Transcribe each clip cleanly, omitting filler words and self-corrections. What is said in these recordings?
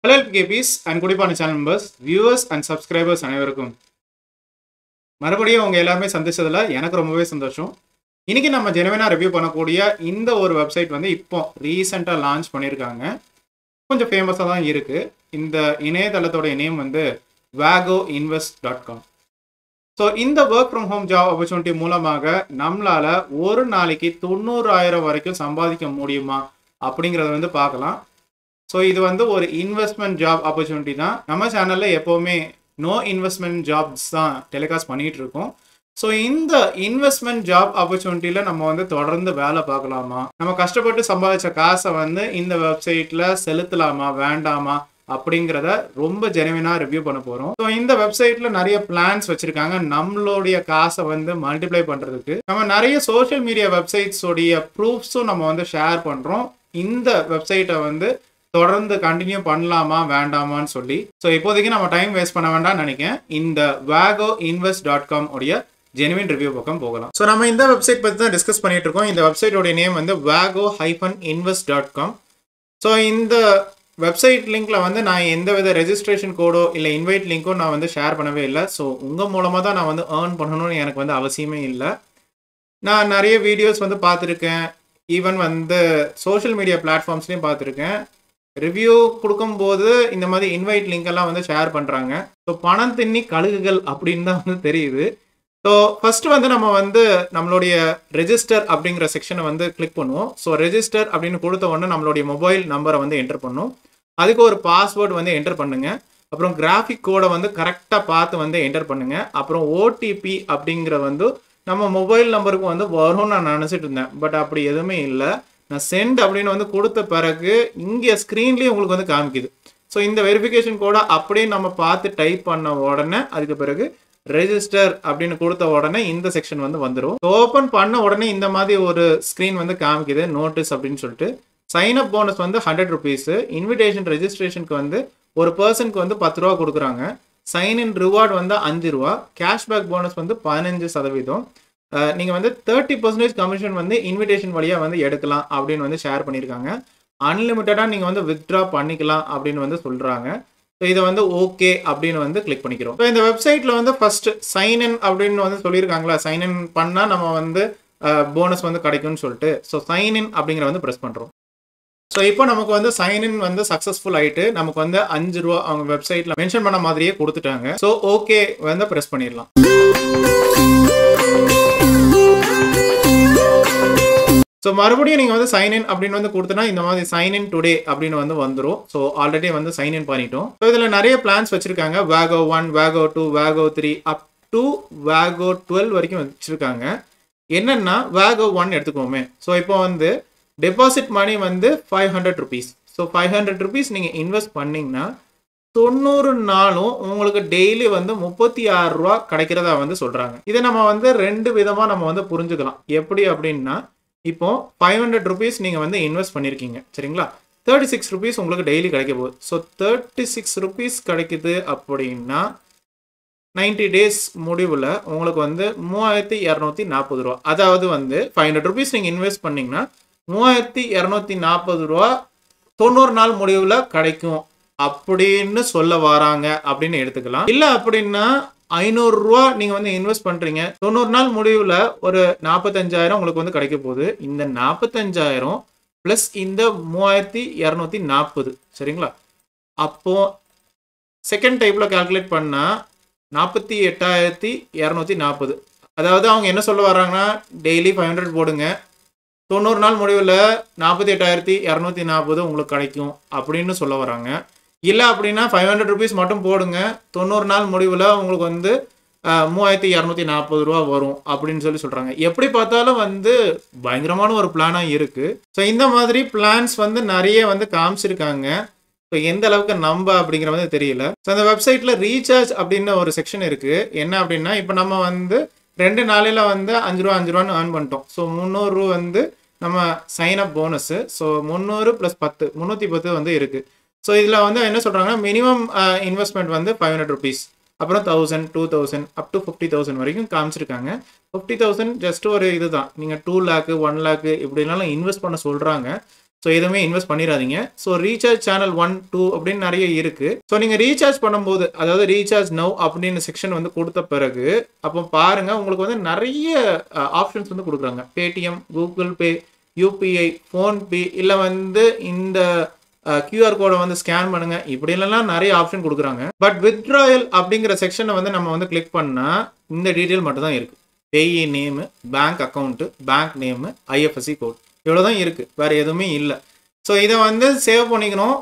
Hello LPKPs and Kudipana channel members, viewers and subscribers அனைவருக்கும் மறுபடியும் உங்க எல்லாருமே சந்திச்சதுல எனக்கு ரொம்பவே சந்தோஷம். இன்னைக்கு நம்ம ஜெனுவினா ரிவ்யூ பண்ணக்கூடிய இந்த ஒரு வெப்சைட் வந்து இப்போ ரீசெண்டா லான்ச் பண்ணிருக்காங்க. கொஞ்சம் ஃபேமஸா தான் இருக்கு. இந்த இணையதளத்தோட நேம் வந்து vagoinvest.com. ஸோ இந்த work from home job opportunity மூலமாக நம்மளால ஒரு நாளைக்கு 90,000 வரைக்கும் சம்பாதிக்க முடியுமா அப்படிங்கிறத வந்து பார்க்கலாம். ஸோ இது வந்து ஒரு இன்வெஸ்ட்மெண்ட் ஜாப் ஆப்பர்ச்சுனிட்டி தான். நம்ம சேனலில் எப்போவுமே நோ இன்வெஸ்ட்மெண்ட் ஜாப்ஸ் தான் டெலிகாஸ்ட் பண்ணிகிட்டு இருக்கோம். ஸோ இந்த இன்வெஸ்ட்மெண்ட் ஜாப் ஆப்பர்ச்சுனிட்டியில் நம்ம வந்து தொடர்ந்து வேலை பார்க்கலாமா, நம்ம கஷ்டப்பட்டு சம்பாதிச்ச காசை வந்து இந்த வெப்சைட்டில் செலுத்தலாமா வேண்டாமா அப்படிங்கிறத ரொம்ப ஜெனுவினாக ரிவ்யூ பண்ண போகிறோம். ஸோ இந்த வெப்சைட்டில் நிறைய பிளான்ஸ் வச்சுருக்காங்க நம்மளுடைய காசை வந்து மல்டிப்ளை பண்ணுறதுக்கு. நம்ம நிறைய சோஷியல் மீடியா வெப்சைட்ஸோடைய ப்ரூஃப்ஸும் நம்ம வந்து ஷேர் பண்ணுறோம். இந்த வெப்சைட்டை வந்து தொடர்ந்து கண்டினியூ பண்ணலாமா வேண்டாமான்னு சொல்லி. ஸோ இப்போதைக்கு நம்ம டைம் வேஸ்ட் பண்ண வேண்டாம்னு நினைக்கிறேன். இந்த vagoinvest.com உடைய ஜெனுவின் ரிவ்யூ பக்கம் போகலாம். ஸோ நம்ம இந்த வெப்சைட் பற்றி தான் டிஸ்கஸ் பண்ணிட்டு இருக்கோம். இந்த வெப்சைட்டோடைய நேம் வந்து vago-invest.com. ஸோ இந்த வெப்சைட் லிங்க்ல வந்து நான் எந்த வித ரெஜிஸ்ட்ரேஷன் கோடோ இல்லை இன்வைட் லிங்கோ நான் வந்து ஷேர் பண்ணவே இல்லை. ஸோ உங்கள் மூலமாக தான் நான் வந்து ஏர்ன் பண்ணணும்னு எனக்கு வந்து அவசியமே இல்லை. நான் நிறைய வீடியோஸ் வந்து பார்த்துருக்கேன். ஈவன் வந்து சோஷியல் மீடியா பிளாட்ஃபார்ம்ஸ்லையும் பார்த்துருக்கேன். ரிவ்யூ கொடுக்கும்போது இந்த மாதிரி இன்வைட் லிங்க் எல்லாம் வந்து ஷேர் பண்ணுறாங்க. ஸோ பணம் தின்னி கழுகுகள் அப்படின்னு தான் வந்து தெரியுது. ஸோ ஃபஸ்ட்டு வந்து நம்ம வந்து நம்மளுடைய ரெஜிஸ்டர் அப்படிங்கிற செக்ஷனை வந்து கிளிக் பண்ணுவோம். ஸோ ரெஜிஸ்டர் அப்படின்னு கொடுத்த உடனே நம்மளுடைய மொபைல் நம்பரை வந்து என்டர் பண்ணும். அதுக்கு ஒரு பாஸ்வேர்டு வந்து என்டர் பண்ணுங்க. அப்புறம் கிராஃபிக் கோடை வந்து கரெக்டாக பார்த்து வந்து என்டர் பண்ணுங்க. அப்புறம் ஓடிபி அப்படிங்கிற வந்து நம்ம மொபைல் நம்பருக்கு வந்து வரும்னு நான் நினச்சிட்டு இருந்தேன். பட் அப்படி எதுவுமே இல்லை. நான் சென்ட் அப்படின்னு வந்து கொடுத்த பிறகு இங்கே ஸ்க்ரீன்லேயே உங்களுக்கு வந்து காமிக்குது. ஸோ இந்த வெரிஃபிகேஷன் கோடை அப்படியே நம்ம பார்த்து டைப் பண்ண உடனே அதுக்கு பிறகு ரெஜிஸ்டர் அப்படின்னு கொடுத்த உடனே இந்த செக்ஷன் வந்து வந்துடும். ஓப்பன் பண்ண உடனே இந்த மாதிரி ஒரு ஸ்க்ரீன் வந்து காமிக்குது, நோட்டீஸ் அப்படின்னு சொல்லிட்டு. சைன் அப் போனஸ் வந்து 100 ருபீஸ். இன்விடேஷன் ரெஜிஸ்ட்ரேஷனுக்கு வந்து ஒரு பர்சனுக்கு வந்து 10 ரூபா கொடுக்குறாங்க. சைன் இன் ரிவார்டு வந்து 5 ரூபா. கேஷ்பேக் போனஸ் வந்து 15%. நீங்கள் வந்து 30% கமிஷன் வந்து இன்விடேஷன் வழியாக வந்து எடுக்கலாம் அப்படின்னு வந்து ஷேர் பண்ணியிருக்காங்க. அன்லிமிட்டடாக நீங்கள் வந்து வித்ட்ரா பண்ணிக்கலாம் அப்படின்னு வந்து சொல்கிறாங்க. ஸோ இதை வந்து ஓகே அப்படின்னு வந்து கிளிக் பண்ணிக்கிறோம். ஸோ இந்த வெப்சைட்டில் வந்து ஃபர்ஸ்ட் சைன் இன் அப்படின்னு வந்து சொல்லியிருக்காங்களா, சைன் இன் பண்ணால் நம்ம வந்து போனஸ் வந்து கிடைக்கும்னு சொல்லிட்டு. ஸோ சைன் இன் அப்படிங்கிற வந்து ப்ரெஸ் பண்ணுறோம். ஸோ இப்போ நமக்கு வந்து சைன் இன் வந்து சக்ஸஸ்ஃபுல் ஆகிட்டு நமக்கு வந்து 5 ரூபா அவங்க வெப்சைட்டில் மென்ஷன் பண்ண மாதிரியே கொடுத்துட்டாங்க. ஸோ ஓகே வந்து ப்ரெஸ் பண்ணிடலாம். ஸோ மறுபடியும் நீங்கள் வந்து சைன் இன் அப்படின்னு வந்து கொடுத்தனா இந்த மாதிரி சைன் இன் டுடே அப்படின்னு வந்து வந்துடும். ஸோ ஆல்ரெடி வந்து சைன் இன் பண்ணிட்டோம். ஸோ இதில் நிறைய பிளான்ஸ் வச்சுருக்காங்க. Vago 1, Vago 2, Vago 3 up to Vago 12 வரைக்கும் வச்சுருக்காங்க. என்னென்னா Vago 1 எடுத்துக்கோமே. ஸோ இப்போ வந்து டெபாசிட் மணி வந்து 500 ருபீஸ். ஸோ 500 ருபீஸ் நீங்கள் இன்வெஸ்ட் பண்ணிங்கன்னா 90 நாளும் உங்களுக்கு டெய்லி வந்து 36 ரூபா கிடைக்கிறதா வந்து சொல்கிறாங்க. இதை நம்ம வந்து 2 விதமாக நம்ம வந்து புரிஞ்சுக்கலாம். எப்படி அப்படின்னா, இப்போ 500 ருபீஸ் நீங்கள் வந்து இன்வெஸ்ட் பண்ணியிருக்கீங்க சரிங்களா, 36 ருபீஸ் உங்களுக்கு டெய்லி கிடைக்க போகுது. ஸோ 36 ருபீஸ் கிடைக்குது அப்படின்னா 90 டேஸ் முடிவில் உங்களுக்கு வந்து 3240 ரூபா. அதாவது வந்து 500 ருபீஸ் நீங்கள் இன்வெஸ்ட் பண்ணிங்கன்னா 3240 ரூபா 90 நாள் முடிவில் கிடைக்கும் அப்படின்னு சொல்ல வராங்க அப்படின்னு எடுத்துக்கலாம். இல்லை அப்படின்னா 500 ரூபா நீங்கள் வந்து இன்வெஸ்ட் பண்ணுறீங்க, 90 நாள் முடிவில் ஒரு 45,000 உங்களுக்கு வந்து கிடைக்க போகுது. இந்த 45,000 ப்ளஸ் இந்த 3240 சரிங்களா. அப்போது செகண்ட் டைப்பில் கால்குலேட் பண்ணால் 48,240. அதாவது அவங்க என்ன சொல்ல வர்றாங்கன்னா, டெய்லி 500 போடுங்க, 90 நாள் முடிவில் 48,240 உங்களுக்கு கிடைக்கும் அப்படின்னு சொல்ல வராங்க. இல்லை அப்படின்னா 500 ருபீஸ் மட்டும் போடுங்க, 90 நாள் முடிவில் உங்களுக்கு வந்து 3240 ரூபா வரும் அப்படின்னு சொல்லி சொல்கிறாங்க. எப்படி பார்த்தாலும் வந்து பயங்கரமான ஒரு பிளானாக இருக்குது. ஸோ இந்த மாதிரி பிளான்ஸ் வந்து நிறைய வந்து காமிச்சிருக்காங்க. ஸோ எந்த அளவுக்கு நம்ப அப்படிங்கிற வந்து தெரியல. ஸோ அந்த வெப்சைட்டில் ரீசார்ஜ் அப்படின்னு ஒரு செக்ஷன் இருக்குது. என்ன அப்படின்னா, இப்போ நம்ம வந்து 2 நாளையில் வந்து 5 ரூபா 5 ரூபான்னு ஏர்ன் பண்ணிட்டோம். ஸோ 300 வந்து நம்ம சைன் அப் போனஸு. ஸோ 300 + 10 310 வந்து இருக்குது. ஸோ இதில் வந்து என்ன சொல்கிறாங்கன்னா, மினிமம் இன்வெஸ்ட்மெண்ட் வந்து 500 ருபீஸ், அப்புறம் 1000, 2000 அப் டு 50,000 வரைக்கும் காமிச்சிருக்காங்க. 50,000 ஜஸ்ட் ஒரு இது தான். நீங்கள் 2 லேக்கு 1 லேக்கு இப்படினாலும் இன்வெஸ்ட் பண்ண சொல்கிறாங்க. ஸோ எதுவுமே இன்வெஸ்ட் பண்ணிடாதீங்க. ஸோ ரீசார்ஜ் சேனல் 1, 2 அப்படின்னு நிறைய இருக்கு. ஸோ நீங்கள் ரீசார்ஜ் பண்ணும்போது அதாவது ரீசார்ஜ் நவ் அப்படின்னு செக்ஷன் வந்து கொடுத்த பிறகு அப்போ பாருங்க உங்களுக்கு வந்து நிறைய ஆப்ஷன்ஸ் வந்து கொடுக்குறாங்க. Paytm, Google Pay, UPI, PhonePe, இல்லை வந்து இந்த கியூஆர் கோடை வந்து ஸ்கேன் பண்ணுங்க, இப்படி எல்லாம் நிறைய ஆப்ஷன் கொடுக்குறாங்க. பட் வித்ட்ராயல் அப்படிங்கிற செக்ஷனை வந்து நம்ம வந்து கிளிக் பண்ணால் இந்த டீட்டெயில் மட்டும் தான் இருக்கு. Payee name, bank account, bank name, IFSC code, இவ்வளோதான் இருக்குது, வேறு எதுவுமே இல்லை. ஸோ இதை வந்து சேவ் பண்ணிக்கணும்.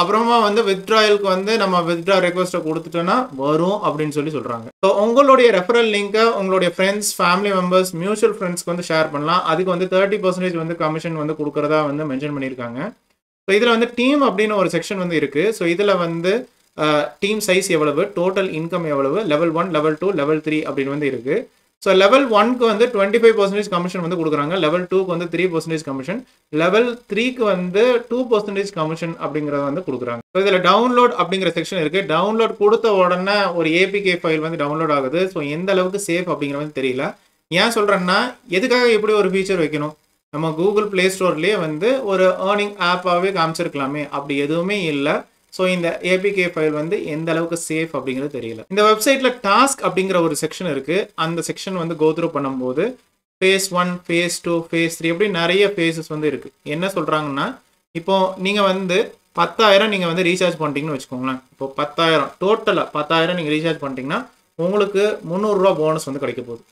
அப்புறமா வந்து வித்ட்ராயலுக்கு வந்து நம்ம வித்ட்ரா ரெக்வஸ்ட்டை கொடுத்துட்டோன்னா வரும் அப்படின்னு சொல்கிறாங்க. ஸோ உங்களுடைய ரெஃபரல் லிங்கை உங்களுடைய ஃப்ரெண்ட்ஸ், ஃபேமிலி மெம்பர்ஸ், மியூச்சுவல் ஃப்ரெண்ட்ஸ்க்கு வந்து ஷேர் பண்ணலாம். அதுக்கு வந்து 30% வந்து கமிஷன் வந்து கொடுக்குறதா வந்து மென்ஷன் பண்ணியிருக்காங்க. ஸோ இதில் வந்து டீம் அப்படின்னு ஒரு செக்ஷன் வந்து இருக்குது. ஸோ இதில் வந்து டீம் சைஸ் எவ்வளவு, டோட்டல் இன்கம் எவ்வளவு, லெவல் 1, லெவல் 2, லெவல் 3 அப்படின்னு வந்து இருக்குது. ஸோ லெவல் 1க்கு வந்து 25% கமிஷன் வந்து கொடுக்குறாங்க. லெவல் 2க்கு வந்து 3% கமிஷன், லெவல் 3க்கு வந்து 2% கமிஷன் அப்படிங்கிறத வந்து கொடுக்குறாங்க. ஸோ இதில் டவுன்லோட் அப்படிங்கிற செக்ஷன் இருக்குது. டவுன்லோட் கொடுத்த உடனே ஒரு ஏபிகே ஃபைல் வந்து டவுன்லோட் ஆகுது. ஸோ எந்த அளவுக்கு சேஃப் அப்படிங்கிற வந்து தெரியல. ஏன் சொல்கிறேன்னா, எதுக்காக இப்படி ஒரு ஃபீச்சர் வைக்கணும்? நம்ம கூகுள் ப்ளே ஸ்டோர்லேயே வந்து ஒரு ஏர்னிங் ஆப்பாகவே காமிச்சிருக்கலாமே, அப்படி எதுவுமே இல்லை. ஸோ இந்த ஏபிகே ஃபைல் வந்து எந்த அளவுக்கு சேஃப் அப்படிங்கிறது தெரியல. இந்த வெப்சைட்டில் டாஸ்க் அப்படிங்கிற ஒரு செக்ஷன் இருக்குது. அந்த செக்ஷன் வந்து கோத்ரூ பண்ணும்போது phase 1, phase 2, phase 3 எப்படி நிறைய ஃபேஸஸ் வந்து இருக்குது. என்ன சொல்கிறாங்கன்னா, இப்போ நீங்கள் வந்து 10,000 நீங்கள் வந்து ரீசார்ஜ் பண்ணிட்டீங்கன்னு வச்சுக்கோங்களேன். இப்போ 10,000 டோட்டலாக 10,000 நீங்கள் ரீசார்ஜ் பண்ணிட்டீங்கன்னா உங்களுக்கு 300 ரூபா போனஸ் வந்து கிடைக்க போகுது.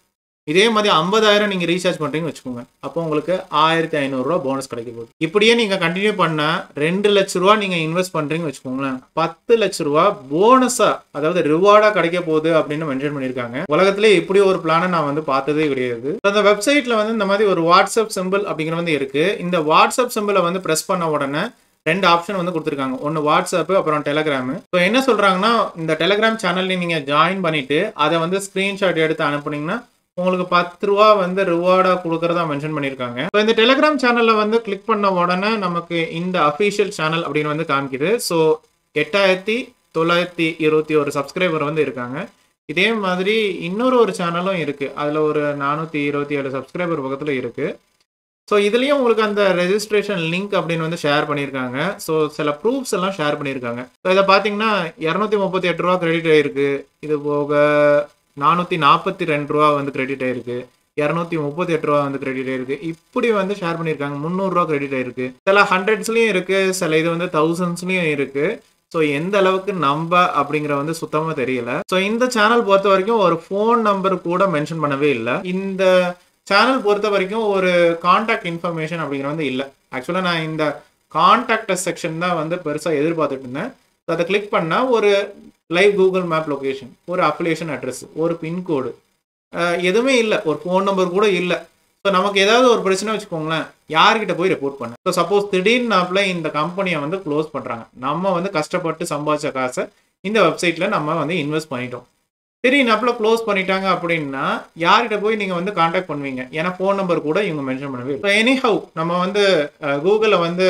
இதே மாதிரி 50,000 நீங்கள் ரீசார்ஜ் பண்ணுறீங்கன்னு வச்சுக்கோங்க, அப்போ உங்களுக்கு 1,500 ரூபா போனஸ் கிடைக்க போகுது. இப்படியே நீங்கள் கண்டினியூ பண்ணால் 2 லட்ச ரூபா நீங்கள் இன்வெஸ்ட் பண்ணுறீங்கன்னு வச்சுக்கோங்களேன், 10 லட்ச ரூபா போனஸாக அதாவது ரிவார்டாக கிடைக்க போகுது அப்படின்னு மென்ஷன் பண்ணியிருக்காங்க. உலகத்திலே இப்படி ஒரு பிளானை நான் வந்து பார்த்ததே கிடையாது. அந்த வெப்சைட்டில் வந்து இந்த மாதிரி ஒரு வாட்ஸ்அப் சிம்பிள் அப்படிங்கிற வந்து இருக்குது. இந்த வாட்ஸ்அப் சிம்பிளை வந்து ப்ரெஸ் பண்ண உடனே 2 ஆப்ஷன் வந்து கொடுத்துருக்காங்க. ஒன்று வாட்ஸ்அப்பு, அப்புறம் டெலகிராமு. ஸோ என்ன சொல்கிறாங்கன்னா, இந்த டெலகிராம் சேனல்ல நீங்கள் ஜாயின் பண்ணிவிட்டு அதை வந்து ஸ்க்ரீன்ஷாட் எடுத்து அனுப்புனீங்கன்னா உங்களுக்கு 10 ரூபா வந்து ரிவார்டாக கொடுக்குறதா மென்ஷன் பண்ணியிருக்காங்க. ஸோ இந்த டெலிகிராம் சேனலில் வந்து கிளிக் பண்ண உடனே நமக்கு இந்த அஃபீஷியல் சேனல் அப்படின்னு வந்து காமிக்குது. ஸோ 8,921 சப்ஸ்கிரைபர் வந்து இருக்காங்க. இதே மாதிரி இன்னொரு ஒரு சேனலும் இருக்குது. அதில் ஒரு 427 சப்ஸ்கிரைபர் பக்கத்தில் இருக்குது. ஸோ இதுலேயும் உங்களுக்கு அந்த ரெஜிஸ்ட்ரேஷன் லிங்க் அப்படின்னு வந்து ஷேர் பண்ணியிருக்காங்க. ஸோ சில ப்ரூஃப்ஸ் எல்லாம் ஷேர் பண்ணியிருக்காங்க. ஸோ இதை பார்த்தீங்கன்னா 238 ரூபா கிரெடிட் ஆகிருக்கு. இது போக 442 ரூபா வந்து கிரெடிட் ஆயிருக்கு, 238 ரூபா வந்து கிரெடிட் ஆயிருக்கு. இப்படி வந்து ஷேர் பண்ணியிருக்காங்க. 300 ரூபா கிரெடிட் ஆயிருக்கு. சில ஹண்ட்ரட்ஸ்லையும் இருக்குது, சில இது வந்து தௌசண்ட்ஸ்லையும் இருக்குது. ஸோ எந்த அளவுக்கு நம்ப அப்படிங்கிற வந்து சுத்தமாக தெரியல. ஸோ இந்த சேனல் பொறுத்த வரைக்கும் ஒரு ஃபோன் நம்பர் கூட மென்ஷன் பண்ணவே இல்லை. இந்த சேனல் பொறுத்த வரைக்கும் ஒரு கான்டாக்ட் இன்ஃபர்மேஷன் அப்படிங்கிற வந்து இல்லை. ஆக்சுவலாக நான் இந்த கான்டாக்ட் செக்ஷன் தான் வந்து பெருசாக எதிர்பார்த்துட்டு இருந்தேன். ஸோ அதை கிளிக் பண்ணால் ஒரு லைவ் கூகுள் மேப் லொக்கேஷன், ஒரு அஃபிலியேஷன் அட்ரஸ், ஒரு பின்கோடு, எதுவுமே இல்லை. ஒரு ஃபோன் நம்பர் கூட இல்லை. ஸோ நமக்கு ஏதாவது ஒரு பிரச்சனை வச்சுக்கோங்களேன், யார்கிட்ட போய் ரிப்போர்ட் பண்ண? ஸோ சப்போஸ் திடீர்னாப்புல இந்த கம்பெனியை வந்து க்ளோஸ் பண்ணுறாங்க, நம்ம வந்து கஷ்டப்பட்டு சம்பாதிச்ச காசை இந்த வெப்சைட்டில் நம்ம வந்து இன்வெஸ்ட் பண்ணிட்டோம், திடீர்னாப்புல க்ளோஸ் பண்ணிட்டாங்க அப்படின்னா யார்கிட்ட போய் நீங்கள் வந்து கான்டாக்ட் பண்ணுவீங்க? ஏன்னா ஃபோன் நம்பர் கூட இவங்க மென்ஷன் பண்ணவே இல்லை. ஸோ எனிஹவ் நம்ம வந்து கூகுளில் வந்து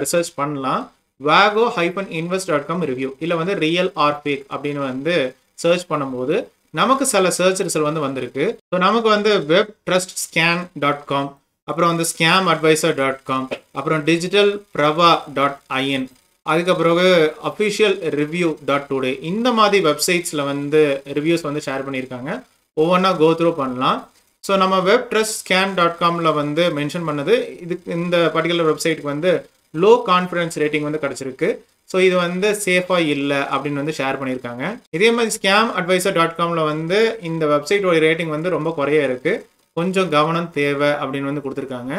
ரிசர்ச் பண்ணலாம். vago-invest.com ரிவ்யூ இல்லை வந்து ரியல் ஆர் ஃபேக் அப்படின்னு வந்து சர்ச் பண்ணும்போது நமக்கு சில சர்ச் ரிசல்ட் வந்து வந்திருக்கு. ஸோ நமக்கு வந்து webtrustscan.com, அப்புறம் வந்து scamadvisor.com, அப்புறம் digitalprava.in, அதுக்கப்புறம் அஃபிஷியல் ரிவ்யூ.today, இந்த மாதிரி வெப்சைட்ஸில் வந்து ரிவ்யூஸ் வந்து ஷேர் பண்ணியிருக்காங்க. ஒவ்வொன்றா கோ த்ரூ பண்ணலாம். ஸோ நம்ம webtrustscan.comல வந்து மென்ஷன் பண்ணது இதுக்கு இந்த பர்டிகுலர் வெப்சைட்டுக்கு வந்து லோ கான்ஃபிடன்ஸ் ரேட்டிங் வந்து கிடச்சிருக்கு. ஸோ இது வந்து சேஃபாக இல்லை அப்படின்னு வந்து ஷேர் பண்ணியிருக்காங்க. இதே மாதிரி scamadvisor.comல வந்து இந்த வெப்சைட்டோட ரேட்டிங் வந்து ரொம்ப குறைய இருக்குது, கொஞ்சம் கவனம் தேவை அப்படின்னு வந்து கொடுத்துருக்காங்க.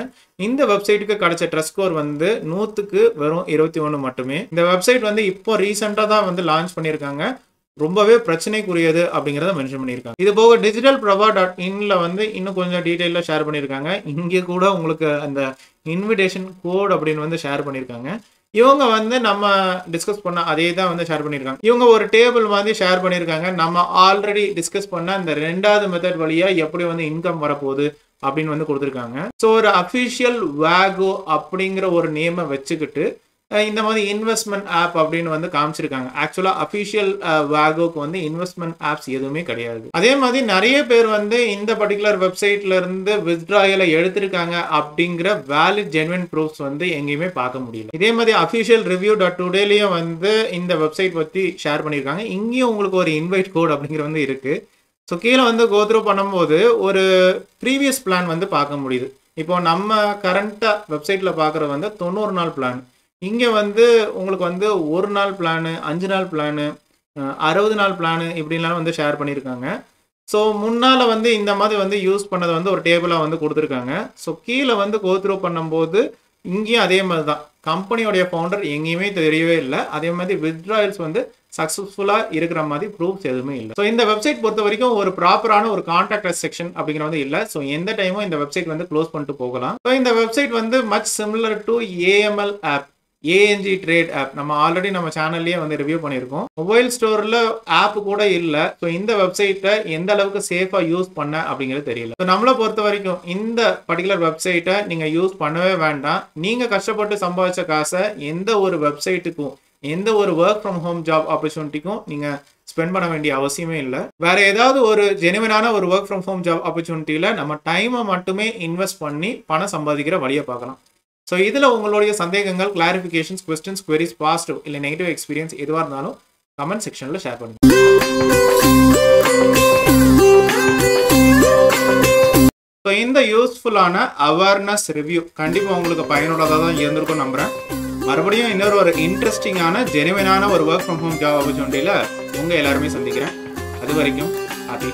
இந்த வெப்சைட்டுக்கு கிடைச்ச ட்ரஸ்ட் ஸ்கோர் வந்து 100க்கு வெறும் 21 மட்டுமே. இந்த வெப்சைட் வந்து இப்போ ரீசெண்டாக தான் வந்து லான்ச் பண்ணியிருக்காங்க, ரொம்பவே பிரச்சனைக்குரியது அப்படிங்கிறத மென்ஷன் பண்ணியிருக்காங்க. இது போக digitalprava.inல வந்து இன்னும் கொஞ்சம் டீட்டெயிலாக ஷேர் பண்ணியிருக்காங்க. இங்கே கூட உங்களுக்கு அந்த இன்விடேஷன் கோட் அப்படின்னு வந்து ஷேர் பண்ணியிருக்காங்க. இவங்க வந்து நம்ம டிஸ்கஸ் பண்ண அதே தான் வந்து ஷேர் பண்ணியிருக்காங்க. இவங்க ஒரு டேபிள் மாதிரி ஷேர் பண்ணியிருக்காங்க. நம்ம ஆல்ரெடி டிஸ்கஸ் பண்ண அந்த 2வது மெத்தட் வழியாக எப்படி வந்து இன்கம் வரப்போகுது அப்படின்னு வந்து கொடுத்துருக்காங்க. ஸோ ஒரு அஃபிஷியல் வேகோ அப்படிங்கிற ஒரு நேமை வச்சுக்கிட்டு இந்த மாதிரி இன்வெஸ்ட்மெண்ட் ஆப் அப்படின்னு வந்து காமிச்சிருக்காங்க. ஆக்சுவலா அஃபிஷியல் வாகோக்கு வந்து இன்வெஸ்ட்மெண்ட் ஆப்ஸ் எதுவுமே கிடையாது. அதே மாதிரி நிறைய பேர் வந்து இந்த பர்டிகுலர் வெப்சைட்ல இருந்து வித்ட்ராயலை எடுத்திருக்காங்க அப்படிங்கிற வேலிட் ஜென்வன் ப்ரூஃப்ஸ் வந்து எங்கேயுமே பார்க்க முடியல. இதே மாதிரி அஃபிஷியல் review.todayலயும் வந்து இந்த வெப்சைட் பத்தி ஷேர் பண்ணியிருக்காங்க. இங்கேயும் உங்களுக்கு ஒரு இன்வைட் கோட் அப்படிங்கிற வந்து இருக்கு. ஸோ கீழே வந்து கோத்ரூ பண்ணும்போது ஒரு ப்ரீவியஸ் பிளான் வந்து பார்க்க முடியுது. இப்போ நம்ம கரண்ட்டாக வெப்சைட்டில் பார்க்குறது வந்து 90 நாள் பிளான். இங்கே வந்து உங்களுக்கு வந்து 1 நாள் பிளானு, 5 நாள் பிளானு, 60 நாள் பிளானு இப்படிலாம் வந்து ஷேர் பண்ணியிருக்காங்க. ஸோ முன்னால் வந்து இந்த மாதிரி வந்து யூஸ் பண்ணதை வந்து ஒரு டேபிளாக வந்து கொடுத்துருக்காங்க. ஸோ கீழே வந்து கோத்ரூ பண்ணும்போது இங்கேயும் அதே மாதிரி தான். கம்பெனியோடைய ஃபவுண்டர் எங்கேயுமே தெரியவே இல்லை. அதே மாதிரி வித்ட்ராயல்ஸ் வந்து சக்ஸஸ்ஃபுல்லாக இருக்கிற மாதிரி ப்ரூஃப்ஸ் எதுவுமே இல்லை. ஸோ இந்த வெப்சைட் பொறுத்த வரைக்கும் ஒரு ப்ராப்பரான ஒரு கான்டாக்ட் செக்ஷன் அப்படிங்கிற வந்து இல்லை. ஸோ எந்த டைமும் இந்த வெப்சைட் வந்து க்ளோஸ் பண்ணிட்டு போகலாம். ஸோ இந்த வெப்சைட் வந்து much similar to AML app, ANG trade app. நம்ம ஆல்ரெடி நம்ம சேனல்லேயே வந்து ரிவ்யூ பண்ணியிருக்கோம். மொபைல் ஸ்டோரில் ஆப் கூட இல்லை. ஸோ இந்த வெப்சைட்டை எந்த அளவுக்கு சேஃபாக யூஸ் பண்ண அப்படிங்கிறது தெரியல. ஸோ நம்மளை பொறுத்த வரைக்கும் இந்த பர்டிகுலர் வெப்சைட்டை நீங்கள் யூஸ் பண்ணவே வேண்டாம். நீங்கள் கஷ்டப்பட்டு சம்பாதிச்ச காசை எந்த ஒரு வெப்சைட்டுக்கும், எந்த ஒரு ஒர்க் ஃப்ரம் ஹோம் ஜாப் ஆப்பர்ச்சுனிட்டிக்கும் நீங்கள் ஸ்பெண்ட் பண்ண வேண்டிய அவசியமே இல்லை. வேற ஏதாவது ஒரு ஜெனுவினான ஒரு ஒர்க் ஃப்ரம் ஹோம் ஜாப் ஆப்பர்ச்சுனிட்டியில் நம்ம டைமை மட்டுமே இன்வெஸ்ட் பண்ணி பணம் சம்பாதிக்கிற வழியை பார்க்கலாம். ஸோ இதில் உங்களுடைய சந்தேகங்கள், கிளாரிஃபிகேஷன்ஸ், கொஸ்டின்ஸ், குவரிஸ், பாசிட்டிவ் இல்லை நெகட்டிவ் எக்ஸ்பீரியன்ஸ் எதுவாக இருந்தாலும் கமெண்ட் செக்ஷனில் ஷேர் பண்ணுங்க. ஸோ இந்த யூஸ்ஃபுல்லான அவேர்னஸ் ரிவ்யூ கண்டிப்பாக உங்களுக்கு பயனுள்ளதாக தான் இருந்திருக்கும் நம்புகிறேன். மறுபடியும் இன்னொரு ஒரு இன்ட்ரெஸ்டிங்கான ஜெனுவினான ஒரு ஒர்க் ஃப்ரம் ஹோம் ஜாப் ஆப்பர்ச்சுனிட்டியில் உங்கள் எல்லாருமே சந்திக்கிறேன். அது வரைக்கும் ஹாப்பி.